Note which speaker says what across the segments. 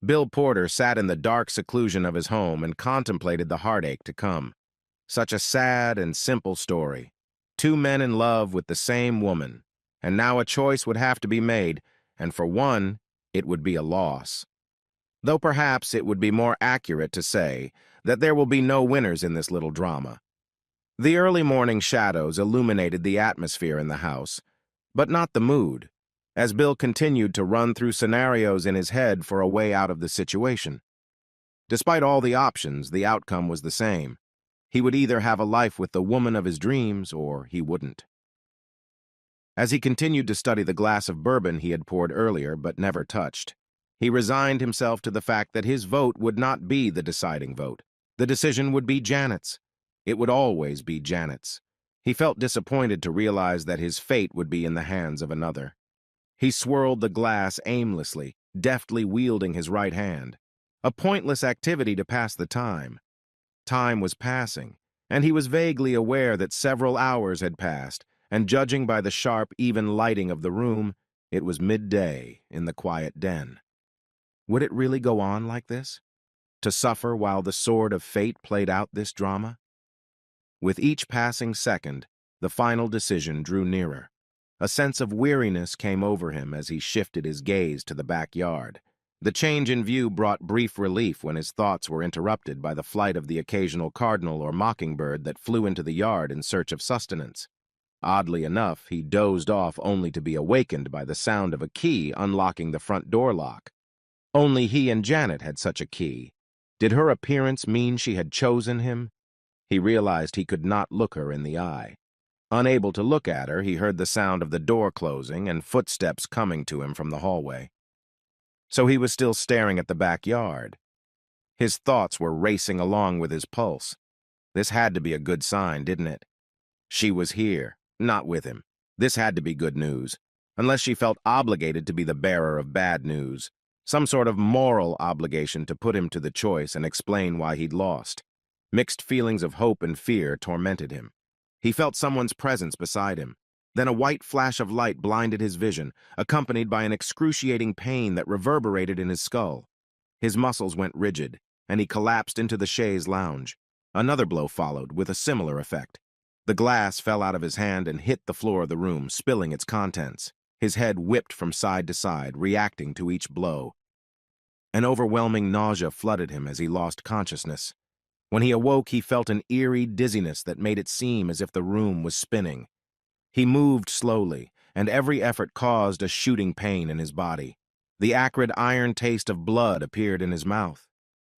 Speaker 1: Bill Porter sat in the dark seclusion of his home and contemplated the heartache to come. Such a sad and simple story. Two men in love with the same woman, and now a choice would have to be made, and for one, it would be a loss. Though perhaps it would be more accurate to say that there will be no winners in this little drama. The early morning shadows illuminated the atmosphere in the house, but not the mood, as Bill continued to run through scenarios in his head for a way out of the situation. Despite all the options, the outcome was the same. He would either have a life with the woman of his dreams, or he wouldn't. As he continued to study the glass of bourbon he had poured earlier but never touched, he resigned himself to the fact that his vote would not be the deciding vote. The decision would be Janet's. It would always be Janet's. He felt disappointed to realize that his fate would be in the hands of another. He swirled the glass aimlessly, deftly wielding his right hand. A pointless activity to pass the time. Time was passing, and he was vaguely aware that several hours had passed, and judging by the sharp, even lighting of the room, it was midday in the quiet den. Would it really go on like this? To suffer while the sword of fate played out this drama? With each passing second, the final decision drew nearer. A sense of weariness came over him as he shifted his gaze to the backyard. The change in view brought brief relief when his thoughts were interrupted by the flight of the occasional cardinal or mockingbird that flew into the yard in search of sustenance. Oddly enough, he dozed off only to be awakened by the sound of a key unlocking the front door lock. Only he and Janet had such a key. Did her appearance mean she had chosen him? He realized he could not look her in the eye. Unable to look at her, he heard the sound of the door closing and footsteps coming to him from the hallway. So he was still staring at the backyard. His thoughts were racing along with his pulse. This had to be a good sign, didn't it? She was here, not with him. This had to be good news, unless she felt obligated to be the bearer of bad news, some sort of moral obligation to put him to the choice and explain why he'd lost. Mixed feelings of hope and fear tormented him. He felt someone's presence beside him. Then a white flash of light blinded his vision, accompanied by an excruciating pain that reverberated in his skull. His muscles went rigid, and he collapsed into the chaise lounge. Another blow followed, with a similar effect. The glass fell out of his hand and hit the floor of the room, spilling its contents. His head whipped from side to side, reacting to each blow. An overwhelming nausea flooded him as he lost consciousness. When he awoke, he felt an eerie dizziness that made it seem as if the room was spinning. He moved slowly, and every effort caused a shooting pain in his body. The acrid iron taste of blood appeared in his mouth.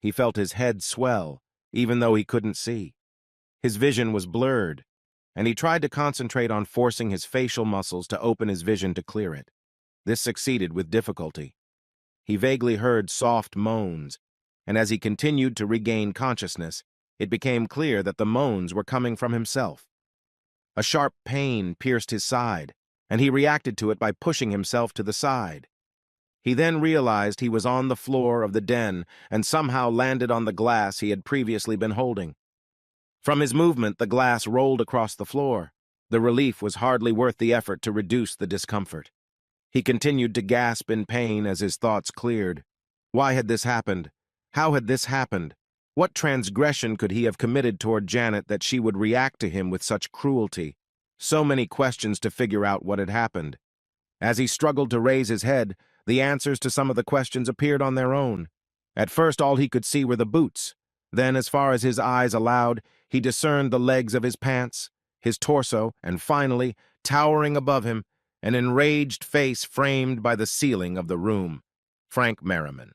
Speaker 1: He felt his head swell, even though he couldn't see. His vision was blurred, and he tried to concentrate on forcing his facial muscles to open his vision to clear it. This succeeded with difficulty. He vaguely heard soft moans, and as he continued to regain consciousness, it became clear that the moans were coming from himself. A sharp pain pierced his side, and he reacted to it by pushing himself to the side. He then realized he was on the floor of the den and somehow landed on the glass he had previously been holding. From his movement, the glass rolled across the floor. The relief was hardly worth the effort to reduce the discomfort. He continued to gasp in pain as his thoughts cleared. Why had this happened? How had this happened? What transgression could he have committed toward Janet that she would react to him with such cruelty? So many questions to figure out what had happened. As he struggled to raise his head, the answers to some of the questions appeared on their own. At first, all he could see were the boots. Then, as far as his eyes allowed, he discerned the legs of his pants, his torso, and finally, towering above him, an enraged face framed by the ceiling of the room. Frank Merriman.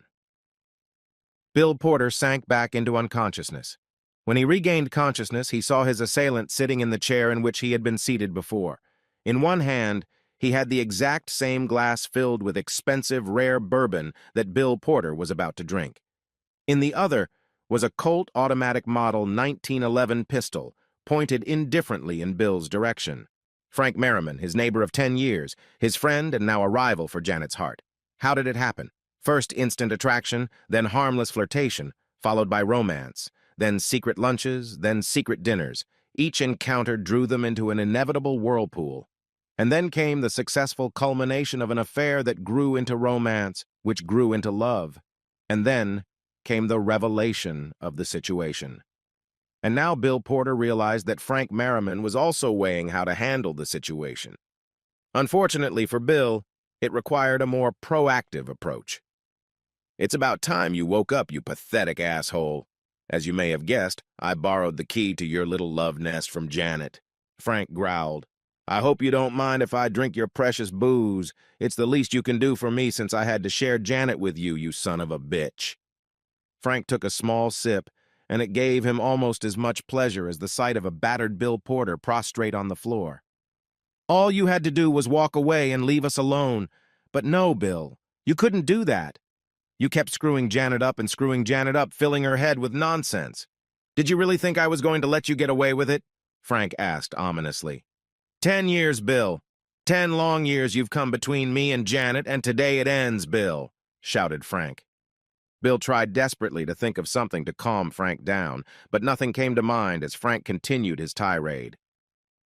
Speaker 1: Bill Porter sank back into unconsciousness. When he regained consciousness, he saw his assailant sitting in the chair in which he had been seated before. In one hand, he had the exact same glass filled with expensive, rare bourbon that Bill Porter was about to drink. In the other was a Colt automatic model 1911 pistol, pointed indifferently in Bill's direction. Frank Merriman, his neighbor of 10 years, his friend and now a rival for Janet's heart. How did it happen? First instant attraction, then harmless flirtation, followed by romance, then secret lunches, then secret dinners. Each encounter drew them into an inevitable whirlpool. And then came the successful culmination of an affair that grew into romance, which grew into love. And then came the revelation of the situation. And now Bill Porter realized that Frank Merriman was also weighing how to handle the situation. Unfortunately for Bill, it required a more proactive approach. "It's about time you woke up, you pathetic asshole. As you may have guessed, I borrowed the key to your little love nest from Janet," Frank growled. "I hope you don't mind if I drink your precious booze. It's the least you can do for me since I had to share Janet with you, you son of a bitch." Frank took a small sip, and it gave him almost as much pleasure as the sight of a battered Bill Porter prostrate on the floor. "All you had to do was walk away and leave us alone. But no, Bill, you couldn't do that. You kept screwing Janet up and screwing Janet up, filling her head with nonsense. Did you really think I was going to let you get away with it?" Frank asked ominously. 10 years, Bill. 10 long years you've come between me and Janet, and today it ends, Bill," shouted Frank. Bill tried desperately to think of something to calm Frank down, but nothing came to mind as Frank continued his tirade.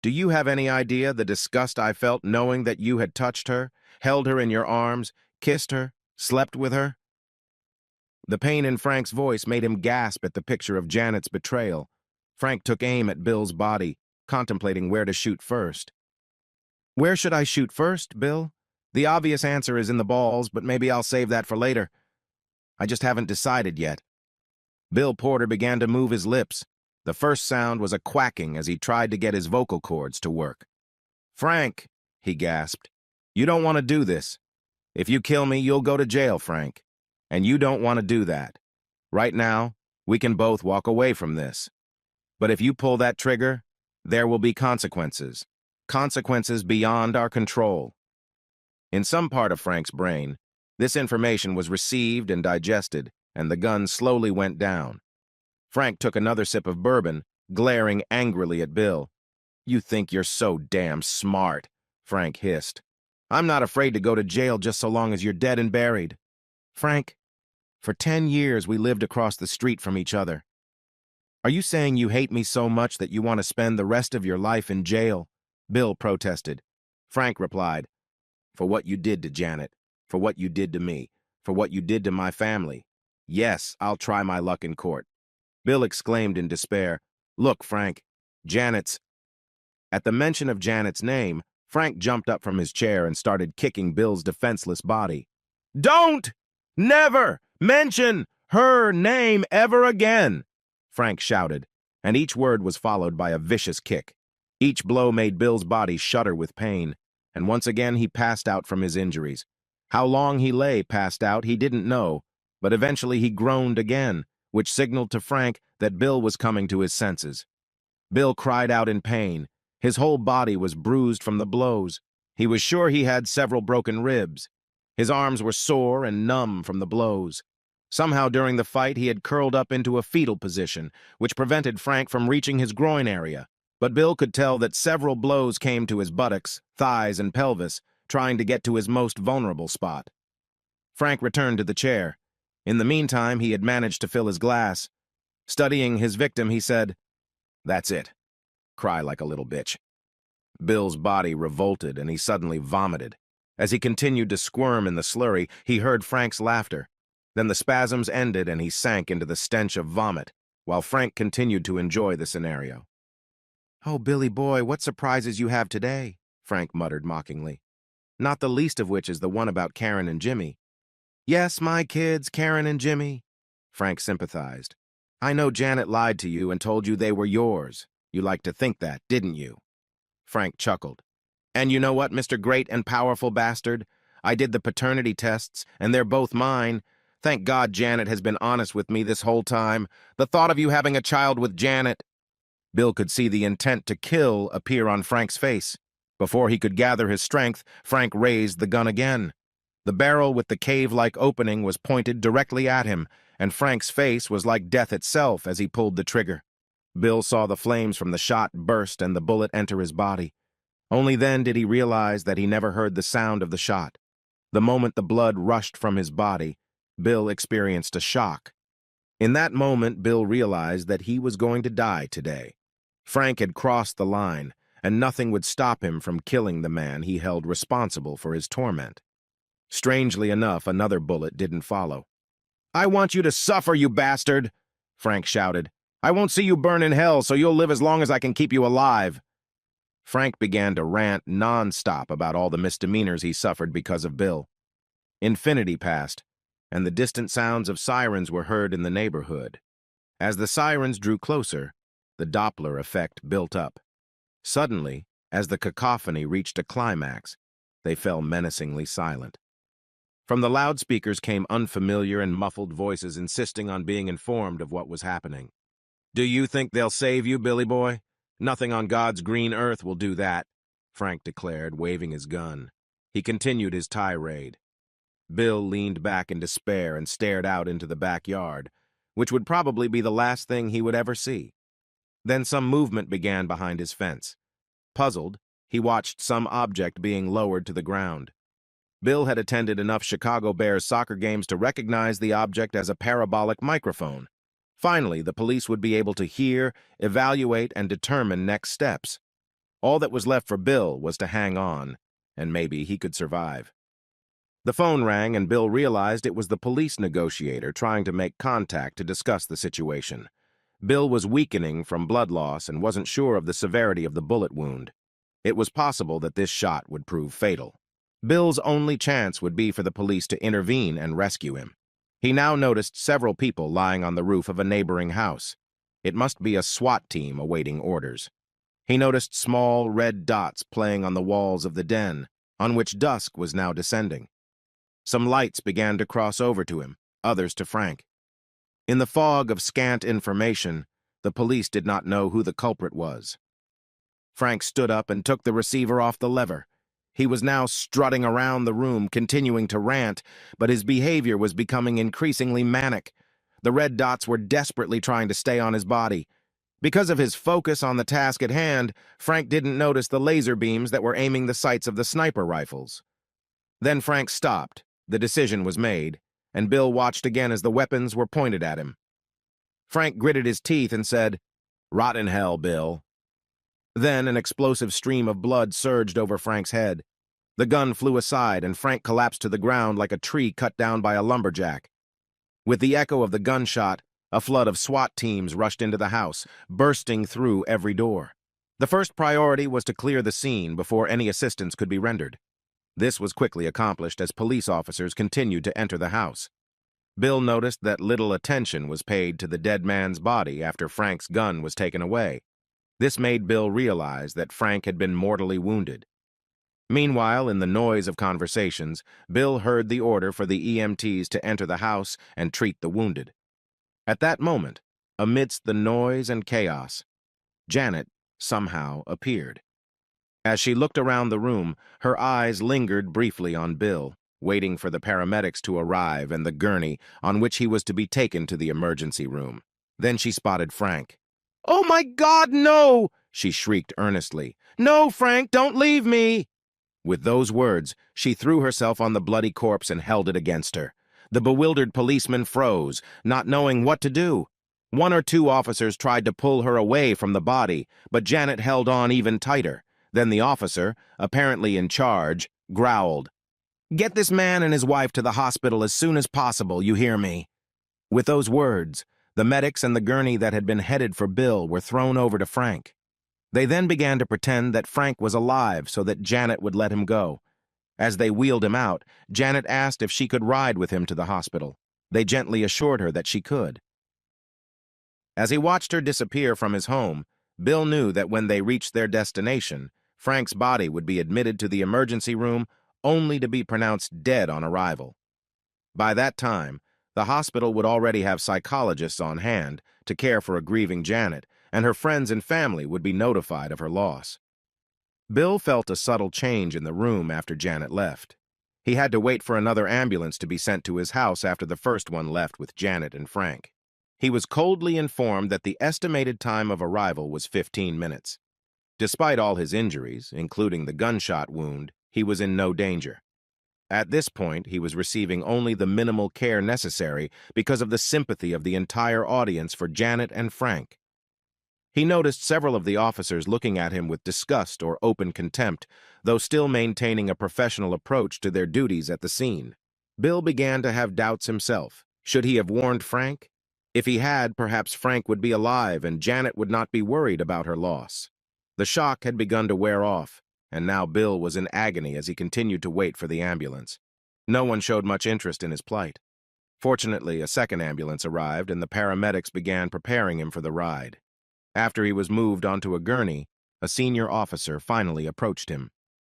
Speaker 1: "Do you have any idea the disgust I felt knowing that you had touched her, held her in your arms, kissed her, slept with her?" The pain in Frank's voice made him gasp at the picture of Janet's betrayal. Frank took aim at Bill's body, contemplating where to shoot first. "Where should I shoot first, Bill? The obvious answer is in the balls, but maybe I'll save that for later. I just haven't decided yet." Bill Porter began to move his lips. The first sound was a quacking as he tried to get his vocal cords to work. "Frank," he gasped, "you don't want to do this. If you kill me, you'll go to jail, Frank. And you don't want to do that. Right now, we can both walk away from this. But if you pull that trigger, there will be consequences. Consequences beyond our control." In some part of Frank's brain, this information was received and digested, and the gun slowly went down. Frank took another sip of bourbon, glaring angrily at Bill. "You think you're so damn smart," Frank hissed. "I'm not afraid to go to jail just so long as you're dead and buried. Frank, for 10 years we lived across the street from each other. Are you saying you hate me so much that you want to spend the rest of your life in jail?" Bill protested. Frank replied, "For what you did to Janet, for what you did to me, for what you did to my family. Yes, I'll try my luck in court." Bill exclaimed in despair, "Look, Frank, Janet's—" At the mention of Janet's name, Frank jumped up from his chair and started kicking Bill's defenseless body. "Don't! Never mention her name ever again!" Frank shouted, and each word was followed by a vicious kick. Each blow made Bill's body shudder with pain, and once again he passed out from his injuries. How long he lay passed out, he didn't know, but eventually he groaned again, which signaled to Frank that Bill was coming to his senses. Bill cried out in pain. His whole body was bruised from the blows. He was sure he had several broken ribs. His arms were sore and numb from the blows. Somehow during the fight he had curled up into a fetal position, which prevented Frank from reaching his groin area. But Bill could tell that several blows came to his buttocks, thighs, and pelvis, trying to get to his most vulnerable spot. Frank returned to the chair. In the meantime, he had managed to fill his glass. Studying his victim, he said, "That's it. Cry like a little bitch." Bill's body revolted, and he suddenly vomited. As he continued to squirm in the slurry, he heard Frank's laughter. Then the spasms ended, and he sank into the stench of vomit, while Frank continued to enjoy the scenario. "Oh, Billy boy, what surprises you have today," Frank muttered mockingly. "Not the least of which is the one about Karen and Jimmy." "Yes, my kids, Karen and Jimmy," Frank sympathized. "I know Janet lied to you and told you they were yours. You liked to think that, didn't you?" Frank chuckled. "And you know what, Mr. Great and Powerful Bastard? I did the paternity tests, and they're both mine. Thank God Janet has been honest with me this whole time. The thought of you having a child with Janet—" Bill could see the intent to kill appear on Frank's face. Before he could gather his strength, Frank raised the gun again. The barrel with the cave-like opening was pointed directly at him, and Frank's face was like death itself as he pulled the trigger. Bill saw the flames from the shot burst and the bullet enter his body. Only then did he realize that he never heard the sound of the shot. The moment the blood rushed from his body, Bill experienced a shock. In that moment, Bill realized that he was going to die today. Frank had crossed the line, and nothing would stop him from killing the man he held responsible for his torment. Strangely enough, another bullet didn't follow. "I want you to suffer, you bastard!" Frank shouted. "I won't see you burn in hell, so you'll live as long as I can keep you alive." Frank began to rant non-stop about all the misdemeanors he suffered because of Bill. Infinity passed, and the distant sounds of sirens were heard in the neighborhood. As the sirens drew closer, the Doppler effect built up. Suddenly, as the cacophony reached a climax, they fell menacingly silent. From the loudspeakers came unfamiliar and muffled voices insisting on being informed of what was happening. "Do you think they'll save you, Billy boy? Nothing on God's green earth will do that," Frank declared, waving his gun. He continued his tirade. Bill leaned back in despair and stared out into the backyard, which would probably be the last thing he would ever see. Then some movement began behind his fence. Puzzled, he watched some object being lowered to the ground. Bill had attended enough Chicago Bears soccer games to recognize the object as a parabolic microphone. Finally, the police would be able to hear, evaluate, and determine next steps. All that was left for Bill was to hang on, and maybe he could survive. The phone rang, and Bill realized it was the police negotiator trying to make contact to discuss the situation. Bill was weakening from blood loss and wasn't sure of the severity of the bullet wound. It was possible that this shot would prove fatal. Bill's only chance would be for the police to intervene and rescue him. He now noticed several people lying on the roof of a neighboring house. It must be a SWAT team awaiting orders. He noticed small red dots playing on the walls of the den, on which dusk was now descending. Some lights began to cross over to him, others to Frank. In the fog of scant information, the police did not know who the culprit was. Frank stood up and took the receiver off the lever. He was now strutting around the room, continuing to rant, but his behavior was becoming increasingly manic. The red dots were desperately trying to stay on his body. Because of his focus on the task at hand, Frank didn't notice the laser beams that were aiming the sights of the sniper rifles. Then Frank stopped. The decision was made, and Bill watched again as the weapons were pointed at him. Frank gritted his teeth and said, "Rot in hell, Bill." Then an explosive stream of blood surged over Frank's head. The gun flew aside, and Frank collapsed to the ground like a tree cut down by a lumberjack. With the echo of the gunshot, a flood of SWAT teams rushed into the house, bursting through every door. The first priority was to clear the scene before any assistance could be rendered. This was quickly accomplished as police officers continued to enter the house. Bill noticed that little attention was paid to the dead man's body after Frank's gun was taken away. This made Bill realize that Frank had been mortally wounded. Meanwhile, in the noise of conversations, Bill heard the order for the EMTs to enter the house and treat the wounded. At that moment, amidst the noise and chaos, Janet somehow appeared. As she looked around the room, her eyes lingered briefly on Bill, waiting for the paramedics to arrive and the gurney on which he was to be taken to the emergency room. Then she spotted Frank. "Oh my God, no!" she shrieked earnestly. "No, Frank, don't leave me!" With those words, she threw herself on the bloody corpse and held it against her. The bewildered policeman froze, not knowing what to do. One or two officers tried to pull her away from the body, but Janet held on even tighter. Then the officer, apparently in charge, growled, "Get this man and his wife to the hospital as soon as possible, you hear me?" With those words, the medics and the gurney that had been headed for Bill were thrown over to Frank. They then began to pretend that Frank was alive so that Janet would let him go. As they wheeled him out, Janet asked if she could ride with him to the hospital. They gently assured her that she could. As he watched her disappear from his home, Bill knew that when they reached their destination, Frank's body would be admitted to the emergency room only to be pronounced dead on arrival. By that time, the hospital would already have psychologists on hand to care for a grieving Janet, and her friends and family would be notified of her loss. Bill felt a subtle change in the room after Janet left. He had to wait for another ambulance to be sent to his house after the first one left with Janet and Frank. He was coldly informed that the estimated time of arrival was 15 minutes. Despite all his injuries, including the gunshot wound, he was in no danger. At this point, he was receiving only the minimal care necessary because of the sympathy of the entire audience for Janet and Frank. He noticed several of the officers looking at him with disgust or open contempt, though still maintaining a professional approach to their duties at the scene. Bill began to have doubts himself. Should he have warned Frank? If he had, perhaps Frank would be alive and Janet would not be worried about her loss. The shock had begun to wear off, and now Bill was in agony as he continued to wait for the ambulance. No one showed much interest in his plight. Fortunately, a second ambulance arrived and the paramedics began preparing him for the ride. After he was moved onto a gurney, a senior officer finally approached him.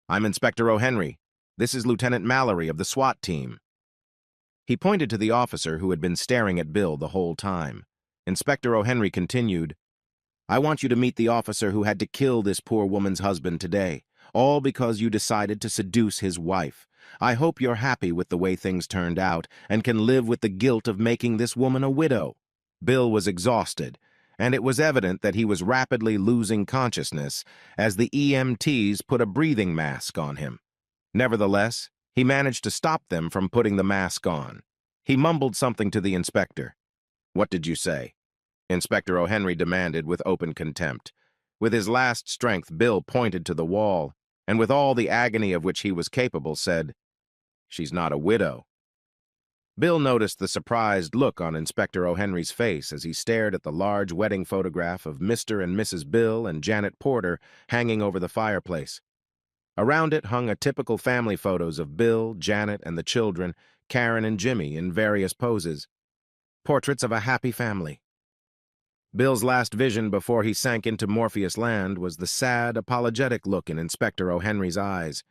Speaker 1: "I'm Inspector O'Henry. This is Lieutenant Mallory of the SWAT team." He pointed to the officer who had been staring at Bill the whole time. Inspector O'Henry continued, "I want you to meet the officer who had to kill this poor woman's husband today, all because you decided to seduce his wife. I hope you're happy with the way things turned out and can live with the guilt of making this woman a widow." Bill was exhausted, and it was evident that he was rapidly losing consciousness as the EMTs put a breathing mask on him. Nevertheless, he managed to stop them from putting the mask on. He mumbled something to the inspector. "What did you say?" Inspector O'Henry demanded with open contempt. With his last strength, Bill pointed to the wall, and with all the agony of which he was capable, said, "She's not a widow." Bill noticed the surprised look on Inspector O'Henry's face as he stared at the large wedding photograph of Mr. and Mrs. Bill and Janet Porter hanging over the fireplace. Around it hung a typical family photos of Bill, Janet, and the children, Karen and Jimmy, in various poses. Portraits of a happy family. Bill's last vision before he sank into Morpheus land was the sad, apologetic look in Inspector O'Henry's eyes.